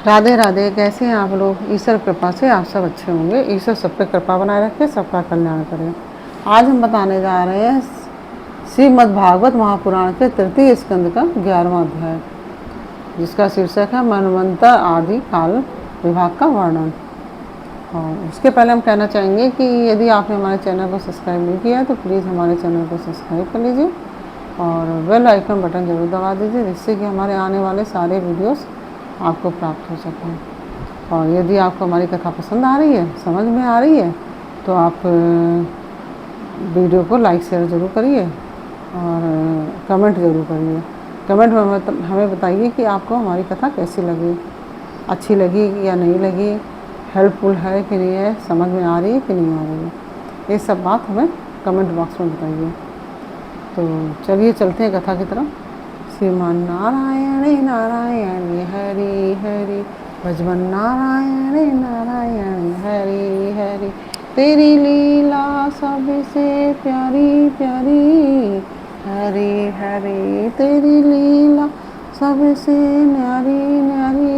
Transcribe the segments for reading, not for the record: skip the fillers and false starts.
राधे राधे। कैसे हैं आप लोग? ईश्वर कृपा से आप सब अच्छे होंगे। ईश्वर सब पे कृपा बनाए रखे, सबका कल्याण करे। आज हम बताने जा रहे हैं श्रीमद् भागवत महापुराण के तृतीय स्कंद का 11वां अध्याय, जिसका शीर्षक है मनवंतर आदि काल विभाग का वर्णन। और उसके पहले हम कहना चाहेंगे कि यदि आपने हमारे चैनल को सब्सक्राइब नहीं किया है तो प्लीज़ हमारे चैनल को सब्सक्राइब कर लीजिए और बेल आइकन बटन ज़रूर दबा दीजिए, जिससे कि हमारे आने वाले सारे वीडियोस आपको प्राप्त हो सकें। और यदि आपको हमारी कथा पसंद आ रही है, समझ में आ रही है, तो आप वीडियो को लाइक शेयर ज़रूर करिए और कमेंट ज़रूर करिए। कमेंट में हमें बताइए कि आपको हमारी कथा कैसी लगी, अच्छी लगी या नहीं लगी, हेल्पफुल है कि नहीं है, समझ में आ रही है कि नहीं आ रही है। ये सब बात हमें कमेंट बॉक्स में बताइए। तो चलिए चलते हैं कथा की तरफ। श्रीमान नारायण नारायण हरि हरि, भजवन नारायण नारायण हरि हरि। तेरी लीला सबसे प्यारी प्यारी, हरि हरि। तेरी लीला सबसे न्यारी न्यारी,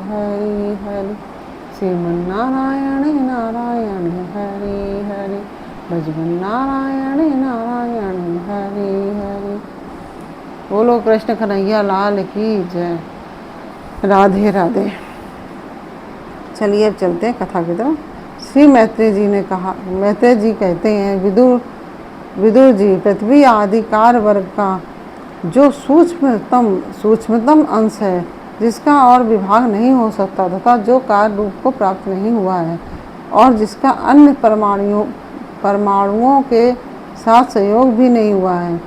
हरि हरि। श्रीमन नारायण नारायण हरि हरि, भजवन नारायण नारायण हरि हरि। बोलो कृष्ण कन्हैया लाल की जय। राधे राधे। चलिए अब चलते हैं कथा की तरफ। श्री मैत्रेय जी ने कहा, मैत्रेय जी कहते हैं, विदुर जी, पृथ्वी आदि कार वर्ग का जो सूक्ष्मतम अंश है, जिसका और विभाग नहीं हो सकता तथा जो कार्य रूप को प्राप्त नहीं हुआ है और जिसका अन्य परमाणुओं के साथ संयोग भी नहीं हुआ है,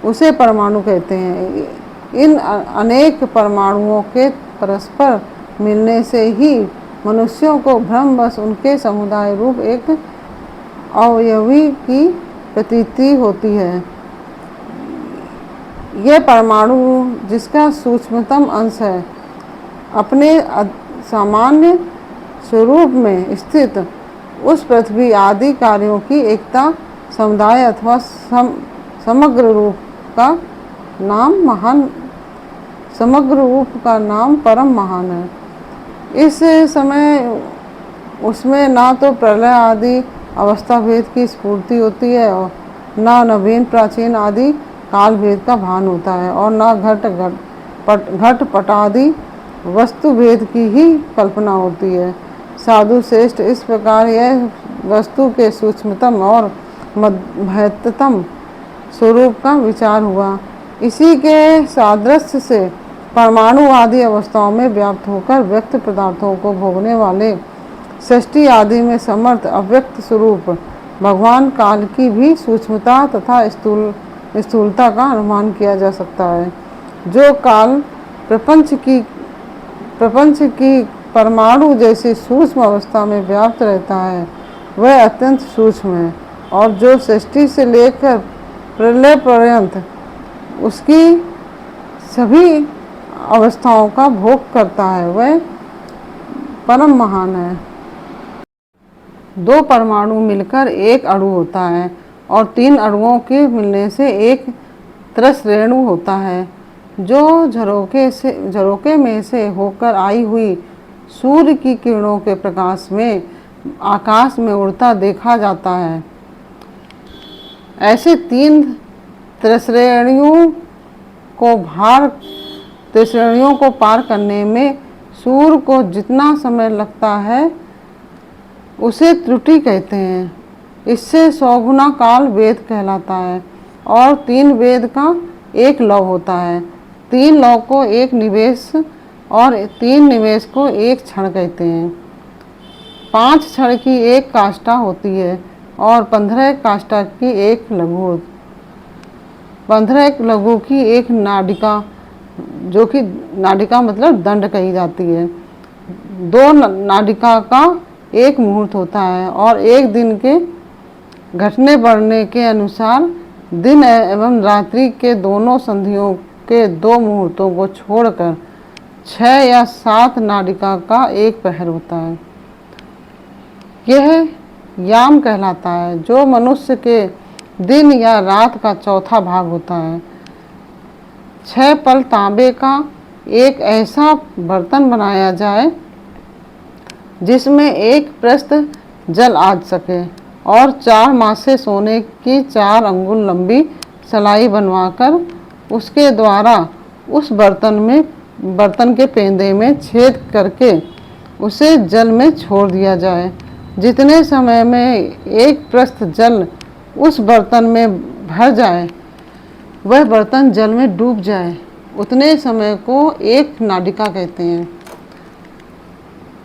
उसे परमाणु कहते हैं। इन अनेक परमाणुओं के परस्पर मिलने से ही मनुष्यों को भ्रमवश उनके समुदाय रूप एक अवयवी की प्रतीति होती है। यह परमाणु, जिसका सूक्ष्मतम अंश है, अपने सामान्य स्वरूप में स्थित उस पृथ्वी आदि कार्यों की एकता, समुदाय अथवा समग्र रूप का नाम परम महान है। इस समय उसमें ना तो प्रलय आदि अवस्था भेद की स्फूर्ति होती है और ना नवीन प्राचीन आदि काल भेद का भान होता है और ना घट पट आदि वस्तु भेद की ही कल्पना होती है। साधु श्रेष्ठ, इस प्रकार यह वस्तु के सूक्ष्मतम और महत्तम स्वरूप का विचार हुआ। इसी के सादृश्य से परमाणु आदि अवस्थाओं में व्याप्त होकर व्यक्त पदार्थों को भोगने वाले सृष्टि आदि में समर्थ अव्यक्त स्वरूप भगवान काल की भी सूक्ष्मता तथा स्थूलता का अनुमान किया जा सकता है। जो काल प्रपंच की परमाणु जैसी सूक्ष्म अवस्था में व्याप्त रहता है, वह अत्यंत सूक्ष्म है, और जो सृष्टि से लेकर प्रलय पर्यंत उसकी सभी अवस्थाओं का भोग करता है, वह परम महान है। दो परमाणु मिलकर एक अणु होता है और तीन अणुओं के मिलने से एक त्रस रेणु होता है, जो झरोके में से होकर आई हुई सूर्य की किरणों के प्रकाश में आकाश में उड़ता देखा जाता है। ऐसे तीन त्रिश्रेणियों को पार करने में सूर्य को जितना समय लगता है, उसे त्रुटि कहते हैं। इससे 100 गुना काल वेद कहलाता है और 3 वेद का एक लव होता है। 3 लव को एक निवेश और 3 निवेश को एक क्षण कहते हैं। 5 क्षण की एक काष्ठा होती है और 15 काष्ठा की एक लघु, 15 लघु की एक नाडिका, जो कि नाडिका मतलब दंड कही जाती है। 2 नाडिका का एक मुहूर्त होता है और एक दिन के घटने बढ़ने के अनुसार दिन एवं रात्रि के दोनों संधियों के 2 मुहूर्तों को छोड़कर 6 या 7 नाडिका का एक पहर होता है। यह याम कहलाता है, जो मनुष्य के दिन या रात का चौथा भाग होता है। 6 पल तांबे का एक ऐसा बर्तन बनाया जाए जिसमें एक प्रस्थ जल आ सके और 4 मासे सोने की 4 अंगुल लंबी सलाई बनवाकर उसके द्वारा उस बर्तन के पेंदे में छेद करके उसे जल में छोड़ दिया जाए। जितने समय में एक प्रस्थ जल उस बर्तन में भर जाए, वह बर्तन जल में डूब जाए, उतने समय को एक नाडिका कहते हैं।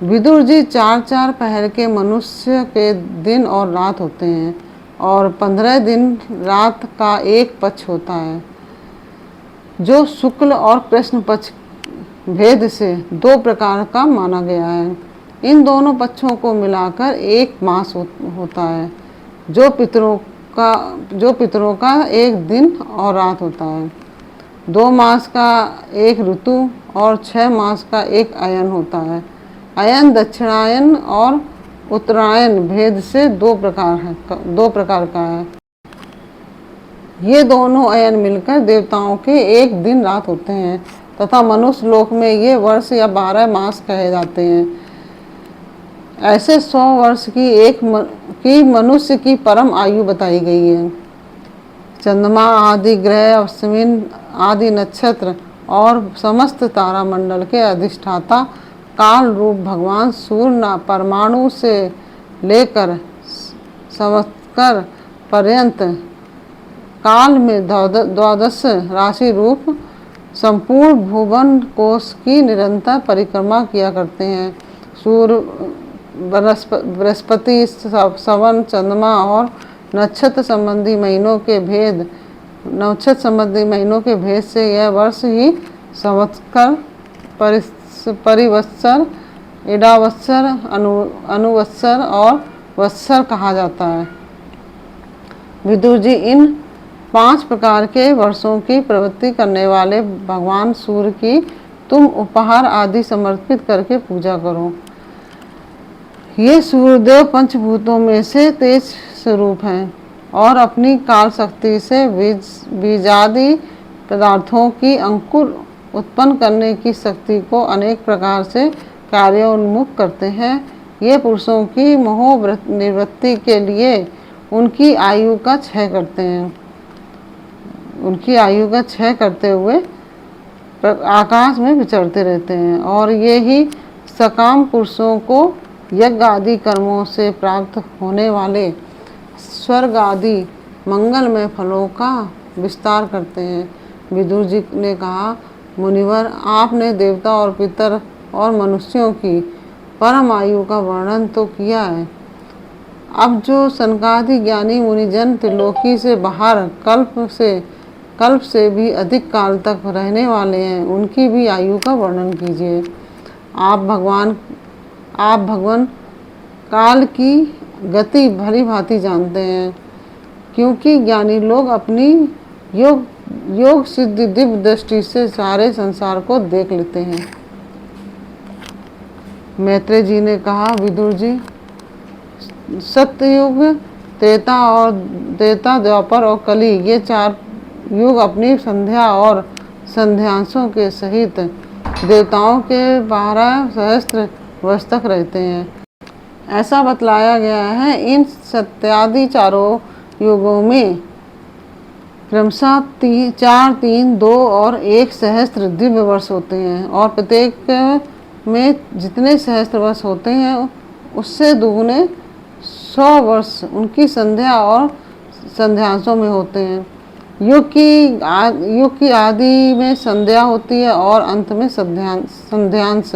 विदुर जी 4-4 पहर के मनुष्य के दिन और रात होते हैं और 15 दिन रात का एक पक्ष होता है, जो शुक्ल और कृष्ण पक्ष भेद से 2 प्रकार का माना गया है। इन दोनों पक्षों को मिलाकर एक मास होता है, जो पितरों का एक दिन और रात होता है। 2 मास का एक ऋतु और 6 मास का एक अयन होता है। अयन दक्षिणायन और उत्तरायण भेद से 2 प्रकार का है। ये दोनों अयन मिलकर देवताओं के एक दिन रात होते हैं तथा मनुष्य लोक में ये वर्ष या 12 मास कहे जाते हैं। ऐसे 100 वर्ष की मनुष्य की परम आयु बताई गई है। चंद्रमा आदि ग्रह, अश्विन आदि नक्षत्र और समस्त तारामंडल के अधिष्ठाता काल रूप भगवान सूर्य परमाणु से लेकर संवत्सर पर्यंत काल में 12 राशि रूप संपूर्ण भुवन कोश की निरंतर परिक्रमा किया करते हैं। सूर्य, बृहस्पति, श्रवण, चंद्रमा और नक्षत्र संबंधी महीनों के भेद से यह वर्ष ही संवत्सर, परिवत्सर, इडावत्सर, अनुवत्सर और वत्सर कहा जाता है। विदुर जी, इन 5 प्रकार के वर्षों की प्रवृत्ति करने वाले भगवान सूर्य की तुम उपहार आदि समर्पित करके पूजा करो। ये सूर्यदेव पंचभूतों में से तेज स्वरूप हैं और अपनी काल शक्ति से बीजादि पदार्थों की अंकुर उत्पन्न करने की शक्ति को अनेक प्रकार से कार्योन्मुख करते हैं। ये पुरुषों की मोह निवृत्ति के लिए उनकी आयु का क्षय करते हैं। उनकी आयु का क्षय करते हुए आकाश में विचरते रहते हैं और ये ही सकाम पुरुषों को यज्ञ आदि कर्मों से प्राप्त होने वाले स्वर्ग आदि मंगलमय फलों का विस्तार करते हैं। विदुर जी ने कहा, मुनिवर, आपने देवता और पितर और मनुष्यों की परम आयु का वर्णन तो किया है। अब जो सनकादि ज्ञानी मुनिजन त्रिलोकी से बाहर कल्प से भी अधिक काल तक रहने वाले हैं, उनकी भी आयु का वर्णन कीजिए। आप भगवान काल की गति भली भांति जानते हैं, क्योंकि ज्ञानी लोग अपनी योग सिद्धि दिव्य दृष्टि से सारे संसार को देख लेते हैं। मैत्रेय जी ने कहा, विदुर जी, सत्ययुग, त्रेता, द्वापर और कली, ये 4 युग अपनी संध्या और संध्यांशों के सहित देवताओं के 12 सहस्त्र वर्ष तक रहते हैं, ऐसा बतलाया गया है। इन सत्यादि चारों युगों में क्रमशः 4, 3, 2 और 1 सहस्त्र दिव्य वर्ष होते हैं और प्रत्येक में जितने सहस्त्र वर्ष होते हैं उससे दुगुने 100 वर्ष उनकी संध्या और संध्यांशों में होते हैं। युग की आदि में संध्या होती है और अंत में संध्यांश।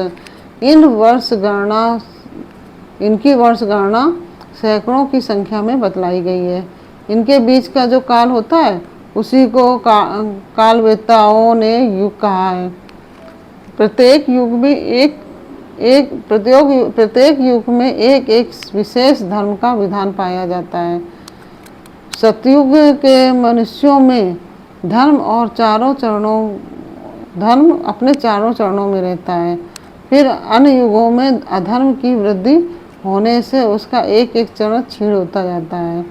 इनकी वर्ष गणना सैकड़ों की संख्या में बतलाई गई है। इनके बीच का जो काल होता है उसी को कालवेत्ताओं ने युग कहा है। प्रत्येक युग में एक विशेष धर्म का विधान पाया जाता है। सतयुग के मनुष्यों में धर्म अपने चारों चरणों में रहता है। फिर अन्य युगों में अधर्म की वृद्धि होने से उसका एक एक चरण क्षीण होता जाता है।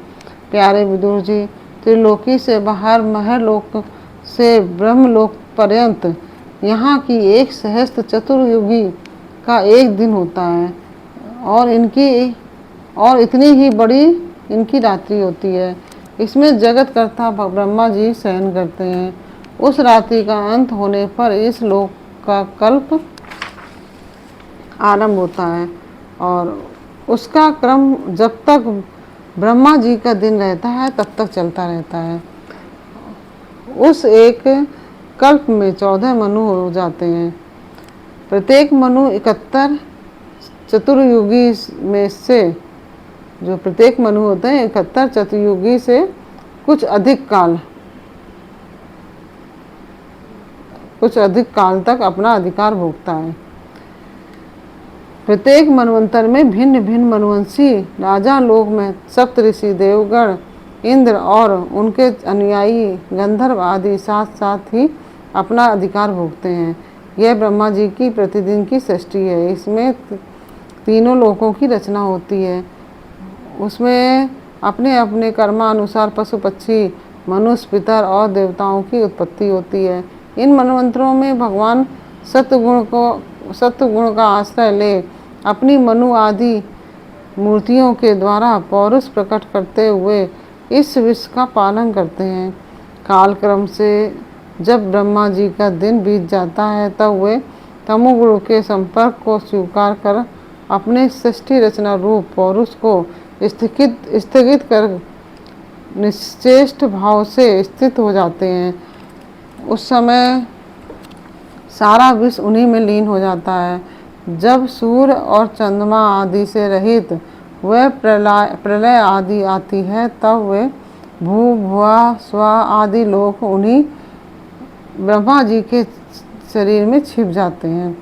प्यारे विदुर जी, त्रिलोकी से बाहर महरलोक से ब्रह्मलोक पर्यंत यहाँ की एक सहस्त्र चतुर्युगी का एक दिन होता है और इतनी ही बड़ी इनकी रात्रि होती है। इसमें जगत कर्ता ब्रह्मा जी शयन करते हैं। उस रात्रि का अंत होने पर इस लोक का कल्प आरंभ होता है और उसका क्रम जब तक ब्रह्मा जी का दिन रहता है तब तक चलता रहता है। उस एक कल्प में 14 मनु हो जाते हैं। प्रत्येक मनु 71 चतुर्युगी में से जो प्रत्येक मनु होते हैं 71 चतुर्युगी से कुछ अधिक काल तक अपना अधिकार भोगता है। प्रत्येक मनवंतर में भिन्न भिन्न मनुवंशी राजा लोक में सप्त ऋषि देवगण इंद्र और उनके अनुयायी गंधर्व आदि साथ साथ ही अपना अधिकार भोगते हैं। यह ब्रह्मा जी की प्रतिदिन की सृष्टि है। इसमें तीनों लोकों की रचना होती है। उसमें अपने अपने कर्मानुसार पशु पक्षी मनुष्य पितर और देवताओं की उत्पत्ति होती है। इन मनवंतरों में भगवान सत्वगुण का आश्रय ले अपनी मनु आदि मूर्तियों के द्वारा पौरुष प्रकट करते हुए इस विश्व का पालन करते हैं। कालक्रम से जब ब्रह्मा जी का दिन बीत जाता है तब वे तमोगुण के संपर्क को स्वीकार कर अपने सृष्टि रचना रूप पौरुष को स्थगित कर निश्चेष्ट भाव से स्थित हो जाते हैं। उस समय सारा विश्व उन्हीं में लीन हो जाता है। जब सूर्य और चंद्रमा आदि से रहित वह प्रलय आदि आती है तब वे भू भुआ स्वा आदि लोक उन्हीं ब्रह्मा जी के शरीर में छिप जाते हैं।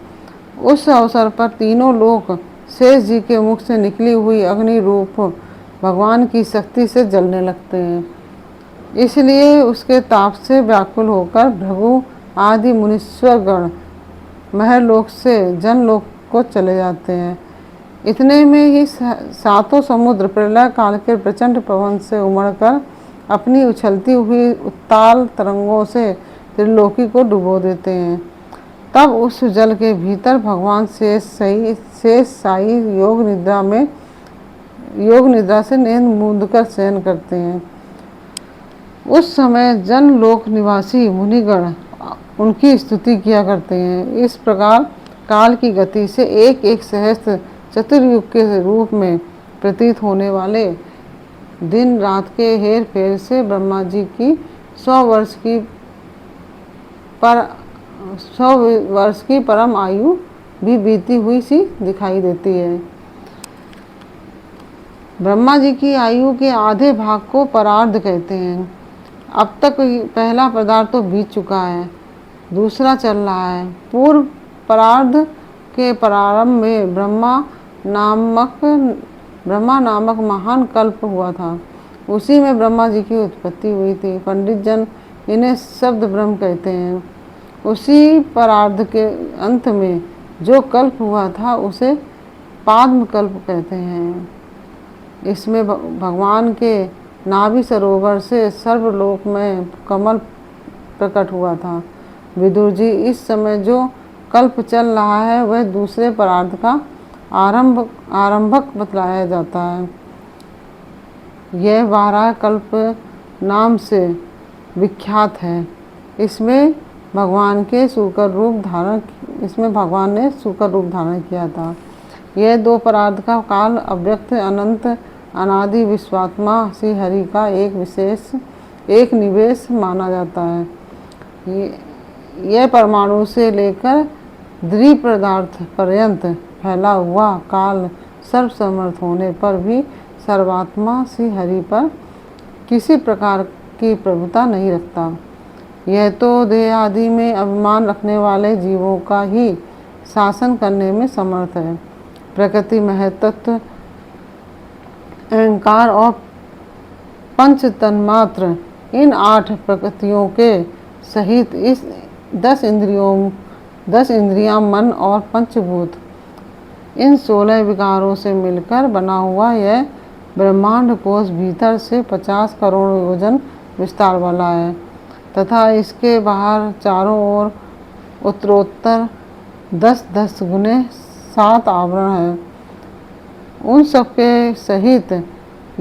उस अवसर पर तीनों लोक शेष जी के मुख से निकली हुई अग्नि रूप भगवान की शक्ति से जलने लगते हैं। इसलिए उसके ताप से व्याकुल होकर भृगु आदि मुनीश्वर गण महलोक से जनलोक को चले जाते हैं। इतने में ही सातों समुद्र प्रलय काल के प्रचंड पवन से उमड़कर अपनी उछलती हुई उत्ताल तरंगों से त्रिलोकी को डुबो देते हैं। तब उस जल के भीतर भगवान शेष साई योग निद्रा से नींद मूंद कर शयन करते हैं। उस समय जन लोक निवासी मुनिगण उनकी स्तुति किया करते हैं। इस प्रकार काल की गति से एक एक सहस्त्र चतुर्युग के रूप में प्रतीत होने वाले दिन रात के हेर फेर से ब्रह्मा जी की 100 वर्ष की परम आयु भी बीती हुई सी दिखाई देती है। ब्रह्मा जी की आयु के आधे भाग को परार्ध कहते हैं। अब तक पहला पदार्थ तो बीत चुका है, दूसरा चल रहा है। पूर्व परार्ध के प्रारंभ में ब्रह्मा नामक महान कल्प हुआ था। उसी में ब्रह्मा जी की उत्पत्ति हुई थी। पंडित जन इन्हें शब्द ब्रह्म कहते हैं। उसी परार्ध के अंत में जो कल्प हुआ था उसे पाद्म कल्प कहते हैं। इसमें भगवान के नाभि सरोवर से सर्वलोक में कमल प्रकट हुआ था। विदुर जी, इस समय जो कल्प चल रहा है वह दूसरे परार्ध का आरंभक बतलाया जाता है। यह 12 कल्प नाम से विख्यात है। इसमें भगवान ने सूकर रूप धारण किया था। यह 2 परार्ध का काल अव्यक्त अनंत अनादि विश्वात्मा श्री हरि का एक निवेश माना जाता है। यह परमाणु से लेकर द्वि पदार्थ पर्यंत फैला हुआ काल सर्वसमर्थ होने पर भी सर्वात्मा श्री हरि पर किसी प्रकार की प्रभुता नहीं रखता। यह तो देह आदि में अभिमान रखने वाले जीवों का ही शासन करने में समर्थ है। प्रकृति महत्त्व अहंकार और पंच तन्मात्र इन 8 प्रकृतियों के सहित इस 10 इंद्रियां मन और पंचभूत इन 16 विकारों से मिलकर बना हुआ यह ब्रह्मांड कोश भीतर से 50 करोड़ योजन विस्तार वाला है तथा इसके बाहर चारों ओर उत्तरोत्तर 10-10 गुने 7 आवरण हैं। उन सबके सहित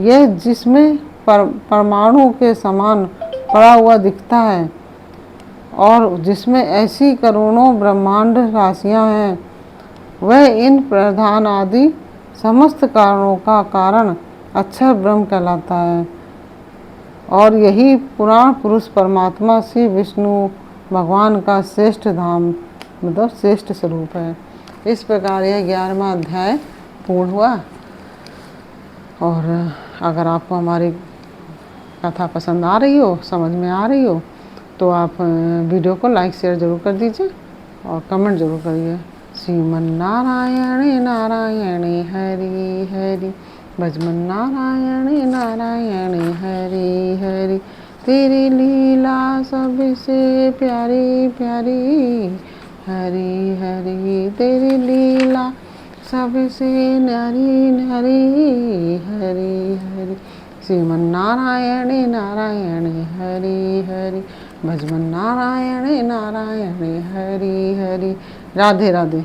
यह जिसमें परमाणु के समान पड़ा हुआ दिखता है और जिसमें ऐसी करोड़ों ब्रह्मांड राशियां हैं, वह इन प्रधान आदि समस्त कारणों का कारण अक्षर ब्रह्म कहलाता है। और यही पुराण पुरुष परमात्मा श्री विष्णु भगवान का श्रेष्ठ धाम मतलब श्रेष्ठ स्वरूप है। इस प्रकार यह 11वां अध्याय पूर्ण हुआ। और अगर आपको हमारी कथा पसंद आ रही हो, समझ में आ रही हो, तो आप वीडियो को लाइक शेयर ज़रूर कर दीजिए और कमेंट ज़रूर करिए। श्रीमन्नारायण नारायण हरि हरि, भजमन नारायण नारायण हरि हरि, तेरी लीला सबसे प्यारी प्यारी, हरि हरि तेरी लीला सबसे न्यारी न्यारी, हरि हरि। श्रीमन्नारायण नारायण हरि हरि, भजमन नारायण नारायण हरि हरि। राधे राधे।